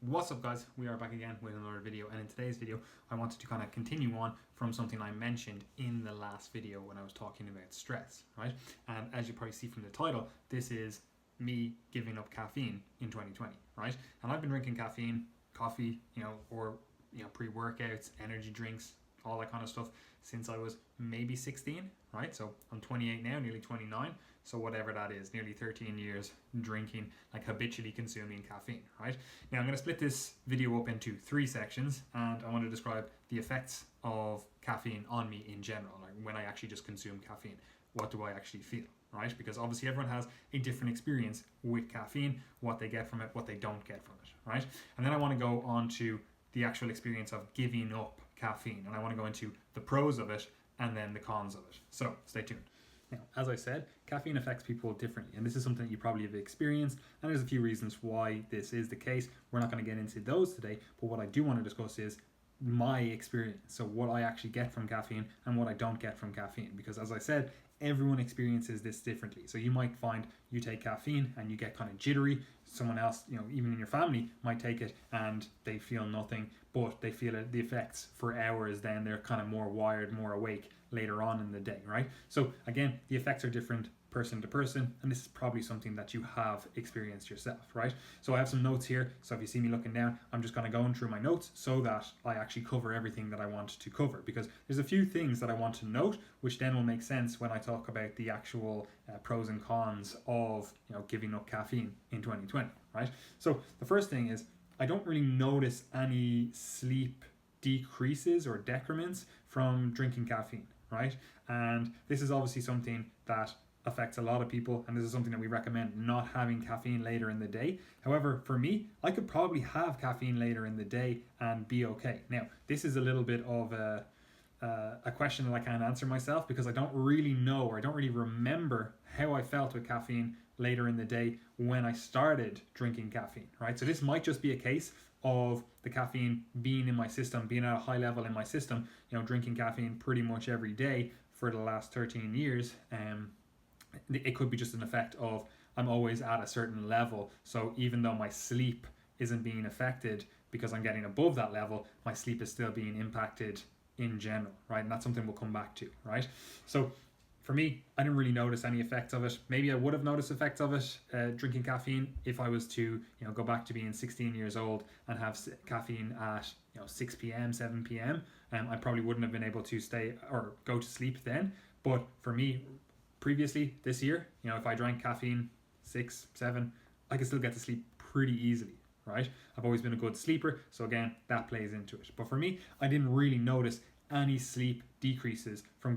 What's up guys, we are back again with another video, and in today's video I wanted to kind of continue on from something I mentioned in the last video when I was talking about stress, right? And as you probably see from the title, this is me giving up caffeine in 2020, right? And I've been drinking caffeine, coffee, or pre-workouts, energy drinks, all that kind of stuff since I was maybe 16, right? So I'm 28 now, nearly 29. So whatever that is, nearly 13 years drinking, like habitually consuming caffeine, right? Now I'm going to split this video up into 3 sections, and I want to describe the effects of caffeine on me in general, like when I actually just consume caffeine. What do I actually feel, right? Because obviously everyone has a different experience with caffeine, what they get from it, what they don't get from it, right? And then I want to go on to the actual experience of giving up caffeine, and I want to go into the pros of it and then the cons of it. So stay tuned. Now, as I said, caffeine affects people differently, and this is something that you probably have experienced, and there's a few reasons why this is the case. We're not going to get into those today, but what I do want to discuss is my experience, so what I actually get from caffeine and what I don't get from caffeine, because as I said, everyone experiences this differently. So you might find you take caffeine and you get kind of jittery. Someone else, even in your family, might take it and they feel nothing, but they feel the effects for hours. Then they're kind of more wired, more awake later on in the day, right? So again, the effects are different person to person, and this is probably something that you have experienced yourself, right? So I have some notes here, so if you see me looking down, I'm just kind of going through my notes so that I actually cover everything that I want to cover, because there's a few things that I want to note which then will make sense when I talk about the actual pros and cons of giving up caffeine in 2020, right? So the first thing is, I don't really notice any sleep decreases or decrements from drinking caffeine, right? And this is obviously something that affects a lot of people, and this is something that we recommend, not having caffeine later in the day. However, for me, I could probably have caffeine later in the day and be okay. Now, this is a little bit of a question that I can't answer myself, because I don't really know, or I don't really remember how I felt with caffeine later in the day when I started drinking caffeine, right? So this might just be a case of the caffeine being in my system, being at a high level in my system, drinking caffeine pretty much every day for the last 13 years. It could be just an effect of I'm always at a certain level, so even though my sleep isn't being affected because I'm getting above that level, my sleep is still being impacted in general, right? And that's something we'll come back to, right? So for me, I didn't really notice any effects of it. Maybe I would have noticed effects of it drinking caffeine if I was to go back to being 16 years old and have caffeine at 6 p.m. 7 p.m. I probably wouldn't have been able to stay or go to sleep then. But for me, previously this year, if I drank caffeine 6, 7, I could still get to sleep pretty easily, right? I've always been a good sleeper, so again, that plays into it. But for me, I didn't really notice any sleep decreases from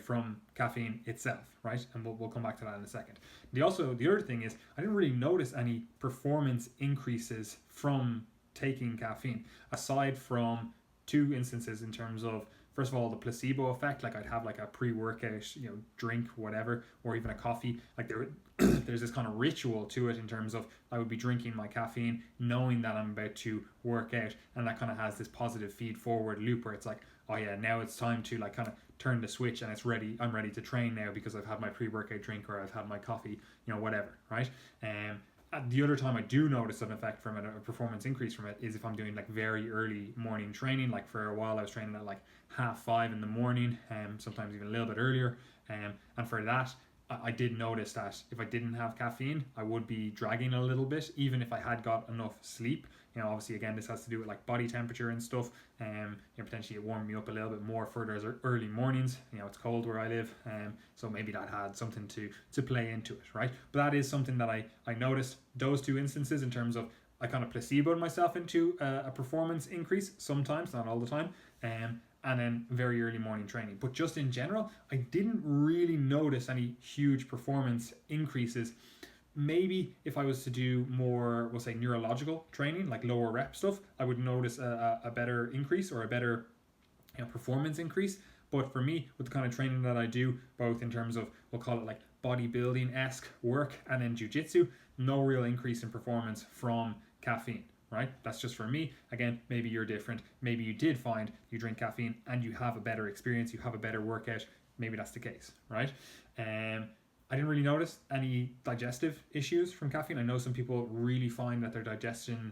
from caffeine itself, right? And we'll come back to that in a second. The other thing is, I didn't really notice any performance increases from taking caffeine, aside from 2 instances in terms of, first of all, the placebo effect. Like I'd have like a pre-workout, drink, whatever, or even a coffee. Like there's this kind of ritual to it in terms of I would be drinking my caffeine knowing that I'm about to work out, and that kind of has this positive feed forward loop where it's like, oh yeah, now it's time to like kind of turn the switch and I'm ready to train now because I've had my pre-workout drink or I've had my coffee, whatever, right? The other time I do notice an effect from it, a performance increase from it, is if I'm doing like very early morning training. Like for a while I was training at like 5:30 in the morning, sometimes even a little bit earlier, and for that I did notice that if I didn't have caffeine, I would be dragging a little bit, even if I had got enough sleep. Obviously again, this has to do with like body temperature and stuff. Potentially it warmed me up a little bit more for those early mornings. It's cold where I live, so maybe that had something to play into it, right? But that is something that I noticed, those 2 instances, in terms of I kind of placeboed myself into a performance increase sometimes, not all the time, and then very early morning training. But just in general, I didn't really notice any huge performance increases. Maybe if I was to do more, we'll say, neurological training, like lower rep stuff, I would notice a better increase, or a better performance increase. But for me, with the kind of training that I do, both in terms of, we'll call it like bodybuilding-esque work and then jiu-jitsu, no real increase in performance from caffeine, right? That's just for me. Again, maybe you're different. Maybe you did find you drink caffeine and you have a better experience, you have a better workout. Maybe that's the case, right? I didn't really notice any digestive issues from caffeine. I know some people really find that their digestion,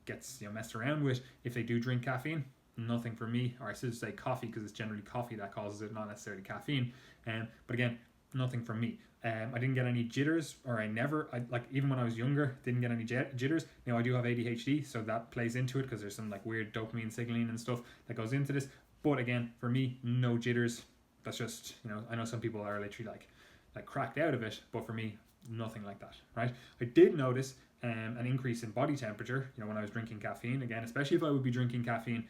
gets messed around with if they do drink caffeine. Nothing for me, or I should say coffee, because it's generally coffee that causes it, not necessarily caffeine. But again, nothing for me. I didn't get any jitters, or even when I was younger, didn't get any jitters. Now I do have ADHD, so that plays into it, because there's some like weird dopamine signaling and stuff that goes into this. But again, for me, no jitters. That's just, I know some people are literally like cracked out of it, but for me, nothing like that, right? I did notice an increase in body temperature, when I was drinking caffeine. Again, especially if I would be drinking caffeine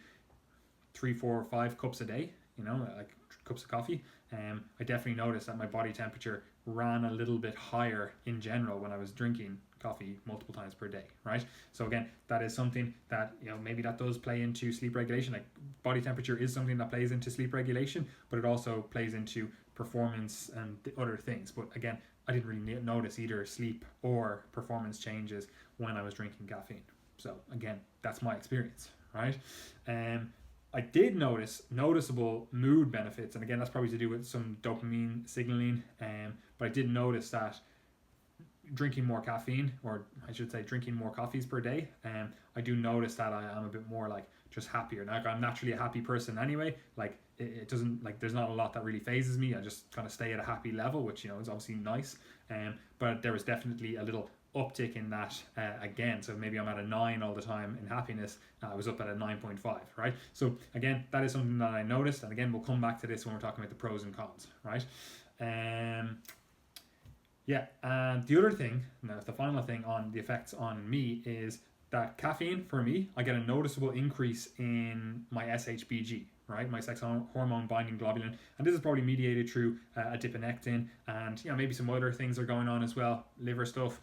3, 4, 5 cups a day, like cups of coffee. I definitely noticed that my body temperature ran a little bit higher in general when I was drinking coffee multiple times per day, right? So again, that is something that, maybe that does play into sleep regulation. Like body temperature is something that plays into sleep regulation, but it also plays into performance and other things. But again, I didn't really notice either sleep or performance changes when I was drinking caffeine. So again, that's my experience, right? I did notice noticeable mood benefits, and again, that's probably to do with some dopamine signaling. But I did notice that drinking more caffeine, or I should say drinking more coffees per day, I do notice that I am a bit more like just happier. Like I'm naturally a happy person anyway. Like it doesn't, like there's not a lot that really phases me. I just kind of stay at a happy level, which is obviously nice. But there was definitely a little uptick in that again. So maybe I'm at a 9 all the time in happiness. I was up at a 9.5, right? So again, that is something that I noticed, and again, we'll come back to this when we're talking about the pros and cons, right? And the other thing, now the final thing on the effects on me, is that caffeine, for me, I get a noticeable increase in my SHBG, right? My sex hormone binding globulin. And this is probably mediated through adiponectin, and maybe some other things are going on as well, liver stuff.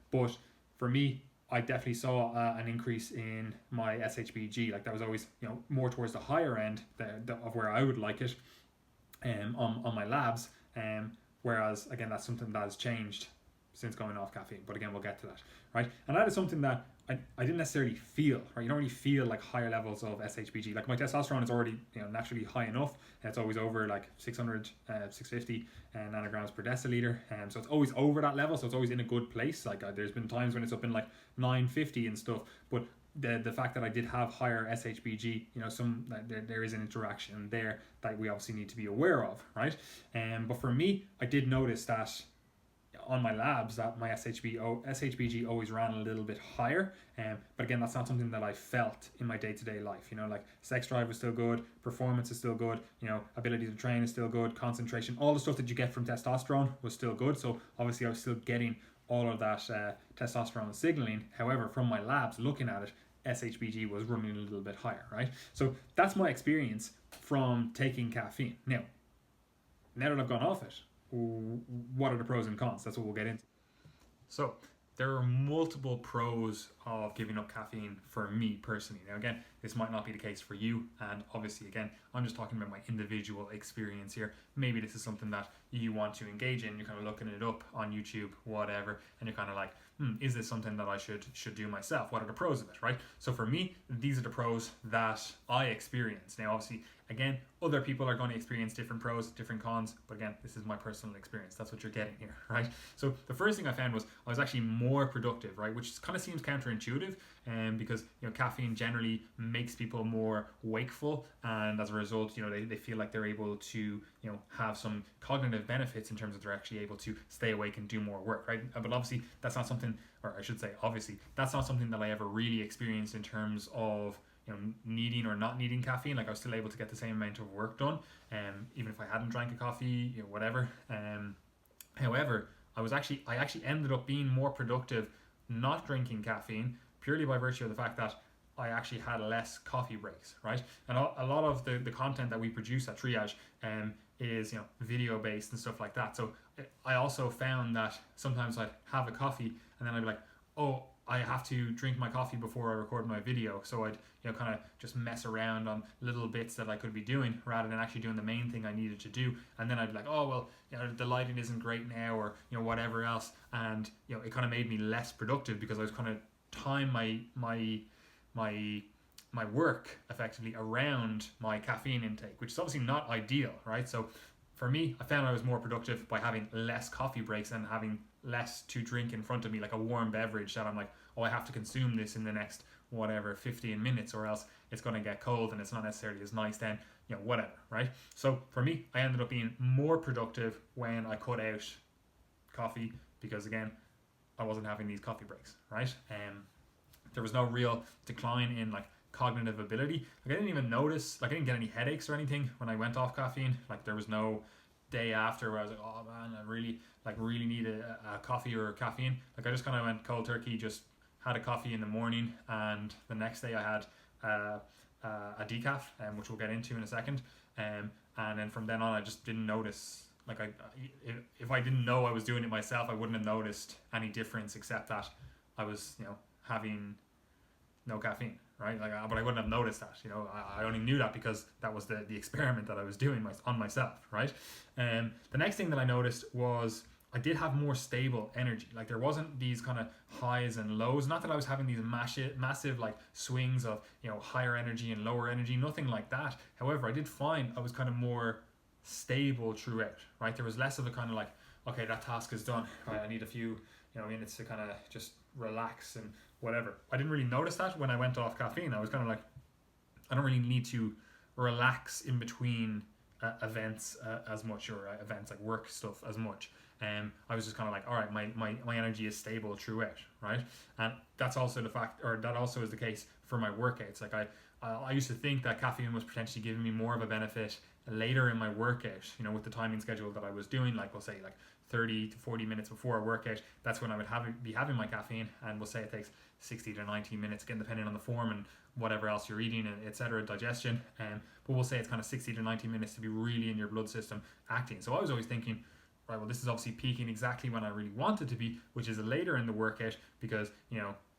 But for me, I definitely saw an increase in my SHBG. Like that was always, more towards the higher end of where I would like it on my labs. Whereas again, that's something that has changed since going off caffeine. But again, we'll get to that, right? And that is something that I didn't necessarily feel, right? You don't really feel like higher levels of SHBG. Like my testosterone is already, naturally high enough. It's always over like 600, 650 nanograms per deciliter. So it's always over that level. So it's always in a good place. Like there's been times when it's up in like 950 and stuff. But the fact that I did have higher SHBG, there is an interaction there that we obviously need to be aware of, right? But for me, I did notice that on my labs that my SHBG always ran a little bit higher. But again, that's not something that I felt in my day-to-day life. Like sex drive was still good, performance is still good, ability to train is still good, concentration, all the stuff that you get from testosterone was still good. So obviously I was still getting all of that testosterone signaling. However, from my labs looking at it, SHBG was running a little bit higher, right? So that's my experience from taking caffeine. Now that I've gone off it, what are the pros and cons? That's what we'll get into. So there are multiple pros of giving up caffeine for me personally. Now again, this might not be the case for you, and obviously again, I'm just talking about my individual experience here. Maybe this is something that you want to engage in, you're kind of looking it up on YouTube, whatever, and you're kind of like, is this something that I should do myself? What are the pros of it, right? So for me, these are the pros that I experience. Now obviously, again, other people are going to experience different pros, different cons, but again, this is my personal experience. That's what you're getting here, right? So the first thing I found was I was actually more productive, right? Which kind of seems counterintuitive, because caffeine generally makes people more wakeful, and as a result, they feel like they're able to have some cognitive benefits in terms of they're actually able to stay awake and do more work, right? But obviously that's not something, or I should say obviously that's not something that I ever really experienced in terms of needing or not needing caffeine. Like I was still able to get the same amount of work done, even if I hadn't drank a coffee, whatever. However, I actually ended up being more productive not drinking caffeine, purely by virtue of the fact that I actually had less coffee breaks, right? And a lot of the content that we produce at Triage is video based and stuff like that. So I also found that sometimes I'd have a coffee and then I'd be like, oh, I have to drink my coffee before I record my video. So I'd kind of just mess around on little bits that I could be doing rather than actually doing the main thing I needed to do. And then I'd be like, oh well, the lighting isn't great now, or whatever else. And it kind of made me less productive because I was kind of time my work effectively around my caffeine intake, which is obviously not ideal, right? So for me, I found I was more productive by having less coffee breaks and having less to drink in front of me, like a warm beverage that I'm like, oh, I have to consume this in the next whatever 15 minutes or else it's going to get cold and it's not necessarily as nice then, whatever, right? So for me, I ended up being more productive when I cut out coffee because, again, I wasn't having these coffee breaks, right? There was no real decline in like cognitive ability. Like I didn't even notice, like I didn't get any headaches or anything when I went off caffeine. Like there was no day after where I was like, oh man, I really need a coffee or caffeine. Like I just kind of went cold turkey, just had a coffee in the morning, and the next day I had a decaf, which we'll get into in a second. And then from then on, I just didn't notice. Like if I didn't know I was doing it myself, I wouldn't have noticed any difference except that I was, having no caffeine, right? Like, but I wouldn't have noticed that. I only knew that because that was the experiment that I was doing on myself, right? The next thing that I noticed was I did have more stable energy. Like there wasn't these kind of highs and lows. Not that I was having these massive like swings of higher energy and lower energy. Nothing like that. However, I did find I was kind of more stable throughout. Right? There was less of a kind of like, okay, that task is done. Right, I need a few minutes to kind of just relax and whatever. I didn't really notice that when I went off caffeine. I was kind of like, I don't really need to relax in between events as much, or events like work stuff as much. I was just kind of like, all right, my energy is stable throughout, right? And that's also that also is the case for my workouts. Like I used to think that caffeine was potentially giving me more of a benefit later in my workout, with the timing schedule that I was doing, like we'll say like 30 to 40 minutes before a workout. That's when I would be having my caffeine, and we'll say it takes 60 to 90 minutes, again depending on the form and whatever else you're eating and etc., digestion. But we'll say it's kind of 60 to 90 minutes to be really in your blood system acting. So I was always thinking, right, well, this is obviously peaking exactly when I really want it to be, which is later in the workout, because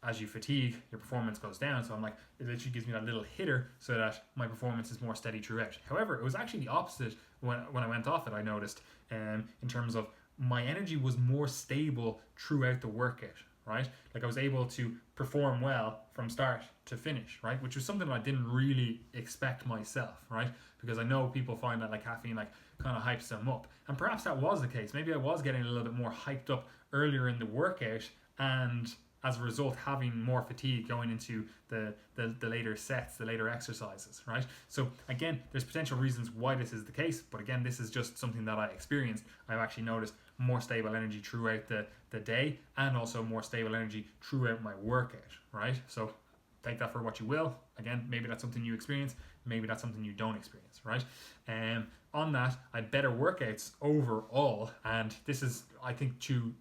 as you fatigue, your performance goes down. So I'm like, it literally gives me that little hitter so that my performance is more steady throughout. However, it was actually the opposite when I went off it. I noticed in terms of my energy was more stable throughout the workout, right? Like I was able to perform well from start to finish, right? Which was something that I didn't really expect myself, right? Because I know people find that like caffeine like kind of hypes them up, and perhaps that was the case. Maybe I was getting a little bit more hyped up earlier in the workout, and as a result having more fatigue going into the later sets, the later exercises, right? So again, there's potential reasons why this is the case, but again, this is just something that I experienced. I've actually noticed more stable energy throughout the day, and also more stable energy throughout my workout, right? So take that for what you will. Again, maybe that's something you experience, maybe that's something you don't experience, right? On that, I had better workouts overall, and this is, I think, true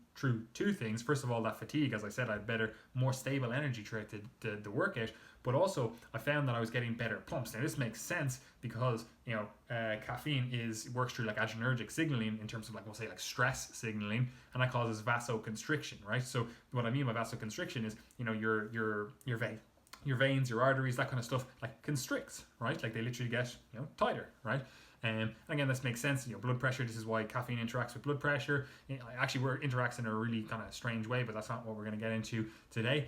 two things. First of all, that fatigue, as I said, I had better, more stable energy throughout the workout, but also I found that I was getting better pumps. Now this makes sense because caffeine works through like adrenergic signaling in terms of like, we'll say like stress signaling, and that causes vasoconstriction, right? So what I mean by vasoconstriction is your veins, your arteries, that kind of stuff like constricts, right? Like they literally get tighter, right? And again, this makes sense. Blood pressure. This is why caffeine interacts with blood pressure. Actually, interacts in a really kind of strange way, but that's not what we're going to get into today.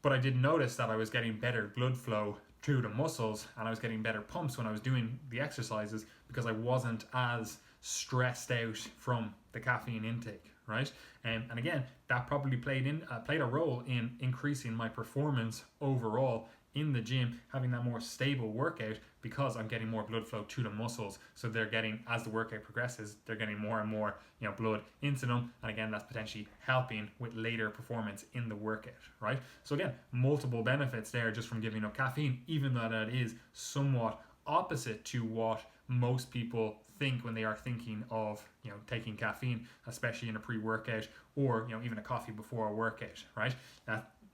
But I did notice that I was getting better blood flow through the muscles, and I was getting better pumps when I was doing the exercises because I wasn't as stressed out from the caffeine intake, right? And again, that probably played a role in increasing my performance overall in the gym, having that more stable workout, because I'm getting more blood flow to the muscles. So they're getting, as the workout progresses, they're getting more and more blood into them, and again, that's potentially helping with later performance in the workout, right? So again, multiple benefits there just from giving up caffeine, even though that is somewhat opposite to what most people think when they are thinking of taking caffeine, especially in a pre-workout or even a coffee before a workout, right?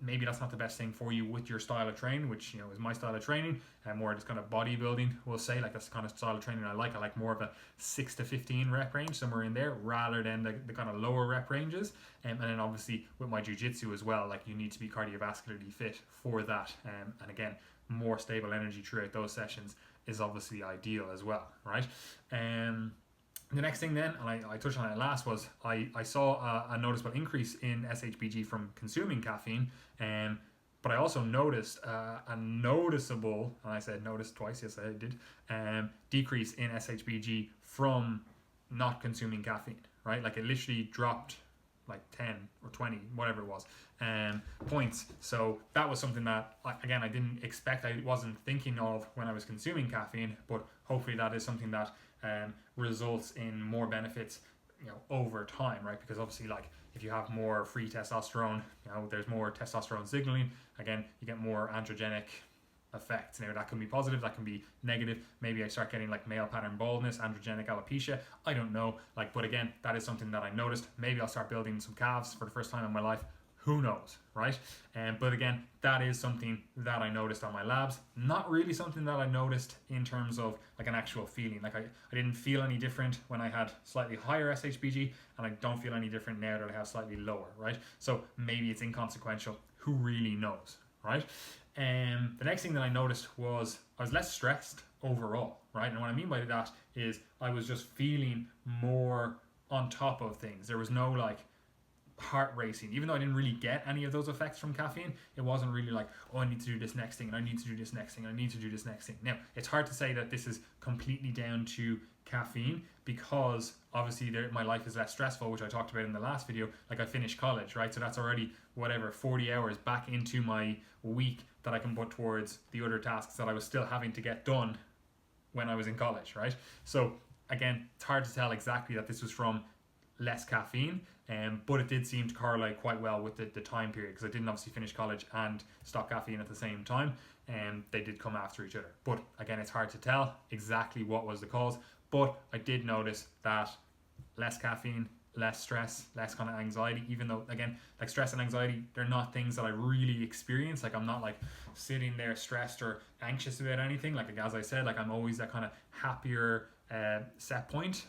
Maybe that's not the best thing for you with your style of training, which is my style of training, and more just kind of bodybuilding, we'll say. Like that's the kind of style of training I like. I like more of a 6 to 15 rep range, somewhere in there, rather than the kind of lower rep ranges. And then obviously with my jiu-jitsu as well, like you need to be cardiovascularly fit for that. And again, more stable energy throughout those sessions is obviously ideal as well, right? The next thing then, and I touched on it last, was I saw a noticeable increase in SHBG from consuming caffeine, but I also noticed a noticeable, and I said noticed twice, yes I did, decrease in SHBG from not consuming caffeine, right? Like it literally dropped like 10 or 20, whatever it was, points. So that was something that, again, I didn't expect. I wasn't thinking of when I was consuming caffeine, but hopefully that is something that results in more benefits, over time, right? Because obviously, like, if you have more free testosterone, there's more testosterone signaling. Again, you get more androgenic effects. Now that can be positive, that can be negative. Maybe I start getting like male pattern baldness, androgenic alopecia. I don't know. But again, that is something that I noticed. Maybe I'll start building some calves for the first time in my life. Who knows, right? But again, that is something that I noticed on my labs. Not really something that I noticed in terms of like an actual feeling. Like I didn't feel any different when I had slightly higher SHBG, and I don't feel any different now that I have slightly lower, right? So maybe it's inconsequential. Who really knows, right? The next thing that I noticed was I was less stressed overall, right? And what I mean by that is I was just feeling more on top of things. There was no like heart racing. Even though I didn't really get any of those effects from caffeine, it wasn't really like, oh, I need to do this next thing, and I need to do this next thing, and I need to do this next thing. Now, it's hard to say that this is completely down to caffeine, because obviously my life is less stressful, which I talked about in the last video. Like, I finished college, right? So that's already 40 hours back into my week that I can put towards the other tasks that I was still having to get done when I was in college, right? So again, it's hard to tell exactly that this was from less caffeine, but it did seem to correlate quite well with the time period, because I didn't obviously finish college and stop caffeine at the same time, and they did come after each other. But again, it's hard to tell exactly what was the cause, but I did notice that less caffeine, less stress, less kind of anxiety, even though, again, like stress and anxiety, they're not things that I really experience. Like, I'm not like sitting there stressed or anxious about anything. Like as I said, like I'm always that kind of happier set point.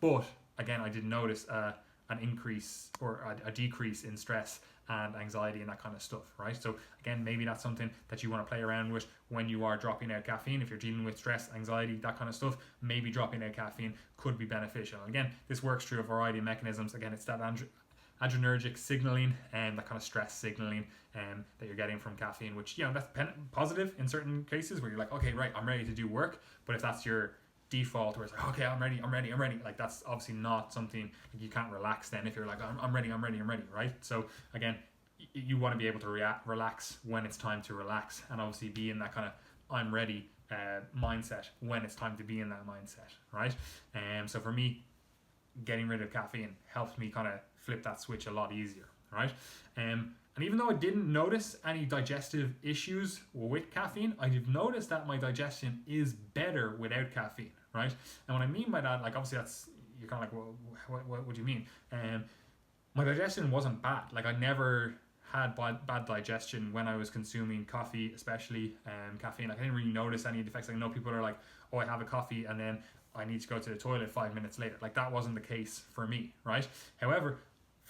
But again, I did notice an increase or a decrease in stress and anxiety and that kind of stuff, right? So again, maybe that's something that you want to play around with when you are dropping out caffeine. If you're dealing with stress, anxiety, that kind of stuff, maybe dropping out caffeine could be beneficial. And again, this works through a variety of mechanisms. Again, it's that adrenergic signaling and that kind of stress signaling that you're getting from caffeine, which, that's positive in certain cases where you're like, okay, right, I'm ready to do work. But if that's your default where it's like, okay, I'm ready, like that's obviously not something, like, you can't relax then if you're like, I'm ready, right? So again, you want to be able to relax when it's time to relax, and obviously be in that kind of I'm ready mindset when it's time to be in that mindset, right? So for me, getting rid of caffeine helped me kind of flip that switch a lot easier, right? And even though I didn't notice any digestive issues with caffeine, I've noticed that my digestion is better without caffeine, right? And what I mean by that, like, obviously that's, you're kind of like, well, what do you mean? My digestion wasn't bad. Like, I never had bad digestion when I was consuming coffee, especially caffeine. Like, I didn't really notice any effects. Like, I know people are like, oh, I have a coffee and then I need to go to the toilet 5 minutes later. Like, that wasn't the case for me, right? However,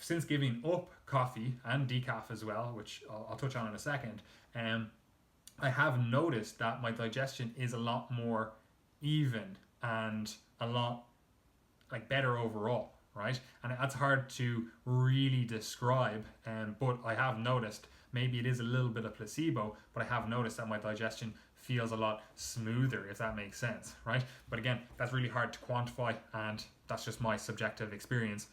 since giving up coffee and decaf as well, which I'll touch on in a second, I have noticed that my digestion is a lot more even and a lot like better overall, right? And that's hard to really describe, but I have noticed, maybe it is a little bit of placebo, but I have noticed that my digestion feels a lot smoother, if that makes sense, right? But again, that's really hard to quantify, and that's just my subjective experience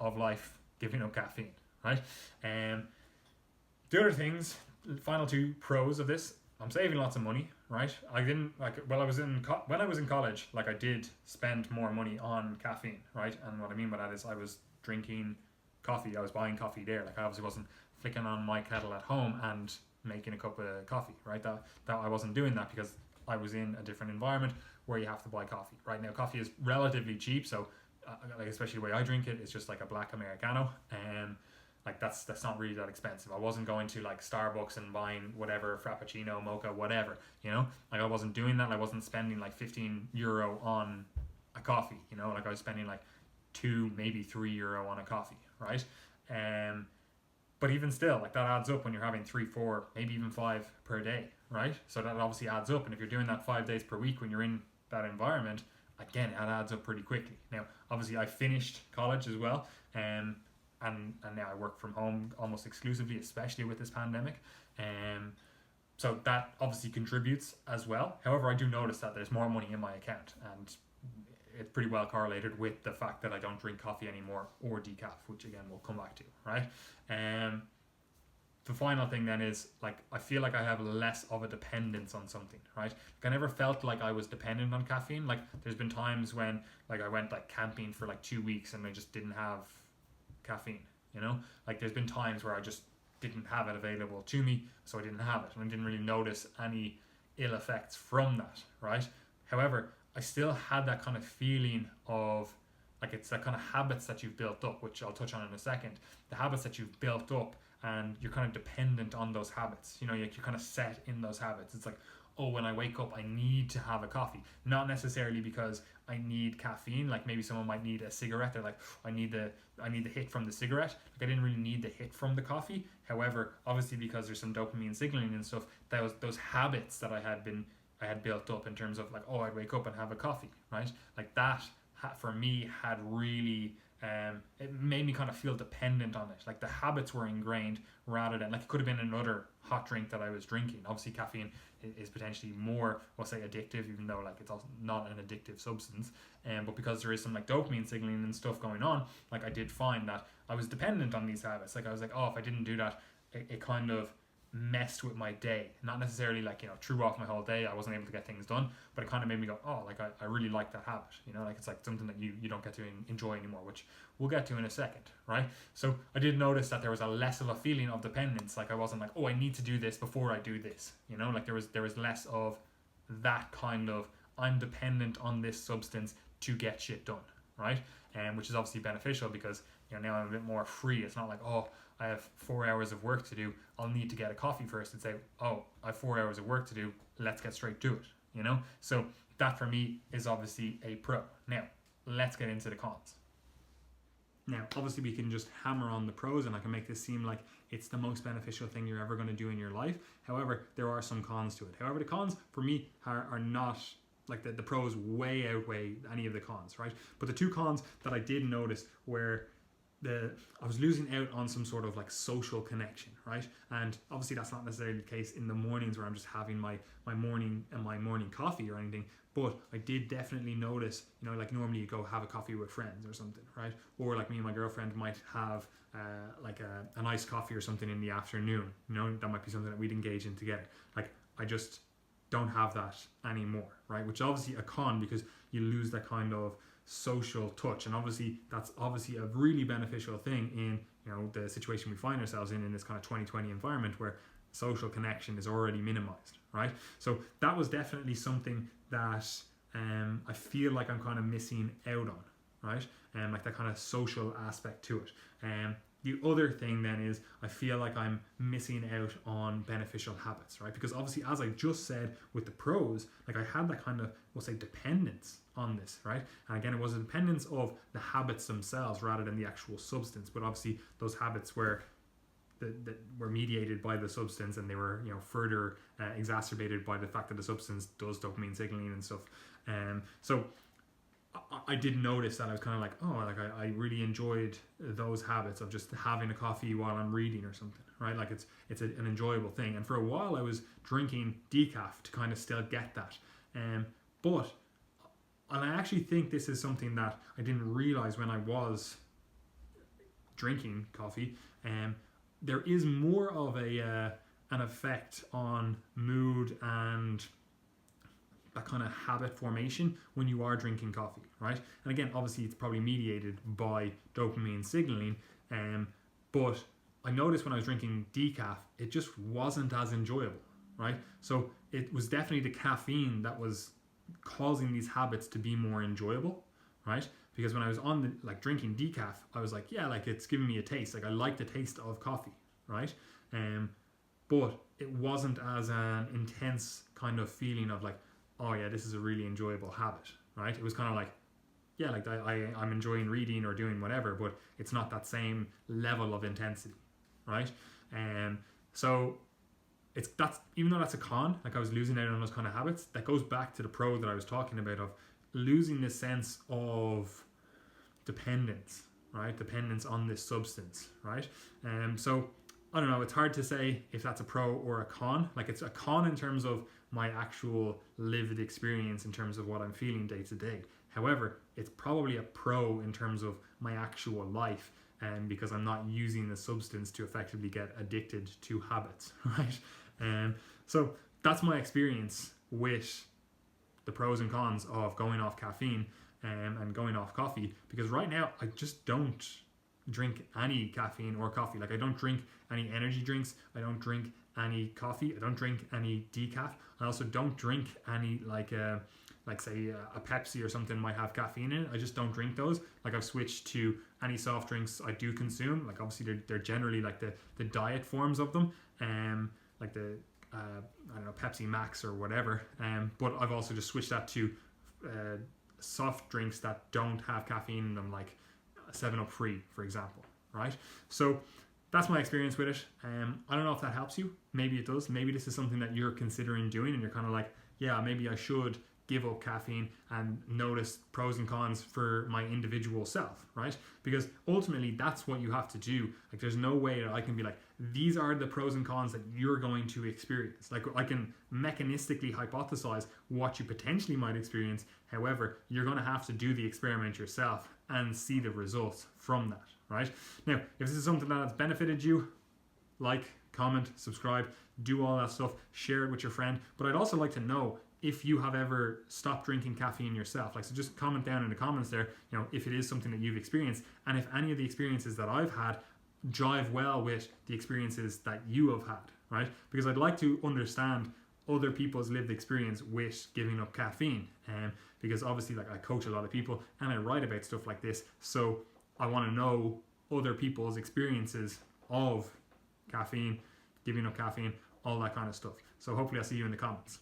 of life giving up caffeine, right? The other things, final two pros of this, I'm saving lots of money, right? I didn't, like, when I was in college, like, I did spend more money on caffeine, right? And what I mean by that is I was drinking coffee, I was buying coffee there. Like, I obviously wasn't flicking on my kettle at home and making a cup of coffee, right? That I wasn't doing that because I was in a different environment where you have to buy coffee. Right now, coffee is relatively cheap, so like, especially the way I drink it, it's just like a black Americano, and like that's not really that expensive. I wasn't going to like Starbucks and buying whatever frappuccino, mocha, whatever, like I wasn't doing that. I wasn't spending like €15 on a coffee, like I was spending like €2, maybe €3 on a coffee, right? But even still, like, that adds up when you're having 3, 4, maybe even 5 per day, right? So that obviously adds up, and if you're doing that 5 days per week when you're in that environment, again, it adds up pretty quickly. Now, obviously, I finished college as well, and now I work from home almost exclusively, especially with this pandemic. So that obviously contributes as well. However, I do notice that there's more money in my account, and it's pretty well correlated with the fact that I don't drink coffee anymore or decaf, which again we'll come back to, right? The final thing then is, like, I feel like I have less of a dependence on something, right? Like, I never felt like I was dependent on caffeine. Like, there's been times when, like, I went like camping for like 2 weeks and I just didn't have caffeine, you know? Like, there's been times where I just didn't have it available to me, so I didn't have it, and I didn't really notice any ill effects from that, right? However, I still had that kind of feeling of, like, it's that kind of habits that you've built up, which I'll touch on in a second. The habits that you've built up, and you're kind of dependent on those habits. You know, you're kind of set in those habits. It's like, oh, when I wake up, I need to have a coffee. Not necessarily because I need caffeine. Like, maybe someone might need a cigarette. They're like, I need the hit from the cigarette. Like, I didn't really need the hit from the coffee. However, obviously, because there's some dopamine signaling and stuff, those habits that I had built up in terms of, like, oh, I'd wake up and have a coffee, right? Like, that for me had really, it made me kind of feel dependent on it. Like, the habits were ingrained rather than, like, it could have been another hot drink that I was drinking. Obviously, caffeine is potentially more, we'll say, addictive, even though, like, it's also not an addictive substance. But because there is some, like, dopamine signaling and stuff going on, like, I did find that I was dependent on these habits. Like, I was like, oh, if I didn't do that, it kind of messed with my day. Not necessarily, like, you know, threw off my whole day. I wasn't able to get things done, but it kind of made me go, oh, like, I really like that habit, you know? Like, it's like something that you don't get to enjoy anymore, which we'll get to in a second, right? So I did notice that there was a less of a feeling of dependence. Like, I wasn't like, oh, I need to do this before I do this, you know? Like, there was less of that kind of, I'm dependent on this substance to get shit done, right? Which is obviously beneficial because, you know, now I'm a bit more free. It's not like, oh, I have 4 hours of work to do, I'll need to get a coffee first, and say, oh, I have 4 hours of work to do, let's get straight to it, you know? So that for me is obviously a pro. Now, let's get into the cons. Now, obviously we can just hammer on the pros and I can make this seem like it's the most beneficial thing you're ever going to do in your life. However, there are some cons to it. However, the cons for me are not, like, the pros way outweigh any of the cons, right? But the two cons that I did notice were I was losing out on some sort of, like, social connection, right? And obviously that's not necessarily the case in the mornings where I'm just having my morning coffee or anything, but I did definitely notice, you know, like, normally you go have a coffee with friends or something, right? Or, like, me and my girlfriend might have like an iced coffee or something in the afternoon, you know, that might be something that we'd engage in together. Like, I just don't have that anymore, right? Which is obviously a con because you lose that kind of social touch, and obviously that's obviously a really beneficial thing in, you know, the situation we find ourselves in this kind of 2020 environment where social connection is already minimized, right? So that was definitely something that I feel like I'm kind of missing out on, right? And like that kind of social aspect to it. The other thing then is I feel like I'm missing out on beneficial habits, right? Because obviously, as I just said with the pros, like, I had that kind of, we'll say, dependence on this, right? And again, it was a dependence of the habits themselves rather than the actual substance. But obviously, those habits were that were mediated by the substance, and they were, you know, further exacerbated by the fact that the substance does dopamine signaling and stuff. So I did notice that I was kind of like, oh, like, I really enjoyed those habits of just having a coffee while I'm reading or something, right? Like, it's an enjoyable thing. And for a while I was drinking decaf to kind of still get that. But I actually think this is something that I didn't realize when I was drinking coffee. There is more of an effect on mood and that kind of habit formation when you are drinking coffee, right? And again, obviously it's probably mediated by dopamine signaling, but I noticed when I was drinking decaf, it just wasn't as enjoyable, right? So it was definitely the caffeine that was causing these habits to be more enjoyable, right? Because when I was on drinking decaf, I was like, yeah, like, it's giving me a taste. Like, I like the taste of coffee, right? But it wasn't as an intense kind of feeling of like, oh yeah, this is a really enjoyable habit, right? It was kind of like, yeah, like, I'm enjoying reading or doing whatever, but it's not that same level of intensity, right? So that's, even though that's a con, like, I was losing out on those kind of habits, that goes back to the pro that I was talking about of losing this sense of dependence, right? Dependence on this substance, right? So I don't know, it's hard to say if that's a pro or a con. Like, it's a con in terms of my actual lived experience in terms of what I'm feeling day to day. However, it's probably a pro in terms of my actual life, because I'm not using the substance to effectively get addicted to habits, right? So that's my experience with the pros and cons of going off caffeine and going off coffee, because right now I just don't drink any caffeine or coffee. Like I don't drink any energy drinks, I don't drink any coffee, I don't drink any decaf. I also don't drink any like say a Pepsi or something might have caffeine in it. I just don't drink those. Like I've switched to any soft drinks I do consume. Like obviously they're generally like the diet forms of them, like the I don't know, Pepsi Max or whatever. But I've also just switched that to soft drinks that don't have caffeine in them, like 7-Up Free, for example, right? So that's my experience with it. I don't know if that helps you. Maybe it does. Maybe this is something that you're considering doing and you're kind of like, yeah, maybe I should give up caffeine and notice pros and cons for my individual self, right? Because ultimately that's what you have to do. Like there's no way that I can be like, these are the pros and cons that you're going to experience. Like I can mechanistically hypothesize what you potentially might experience. However, you're going to have to do the experiment yourself and see the results from that, right? Now, if this is something that has benefited you, like, comment, subscribe, do all that stuff, share it with your friend. But I'd also like to know if you have ever stopped drinking caffeine yourself. Like, so just comment down in the comments there, you know, if it is something that you've experienced, and if any of the experiences that I've had jive well with the experiences that you have had, right? Because I'd like to understand other people's lived experience with giving up caffeine, because obviously, like, I coach a lot of people and I write about stuff like this, so I want to know other people's experiences of caffeine, giving up caffeine, all that kind of stuff. So hopefully I'll see you in the comments.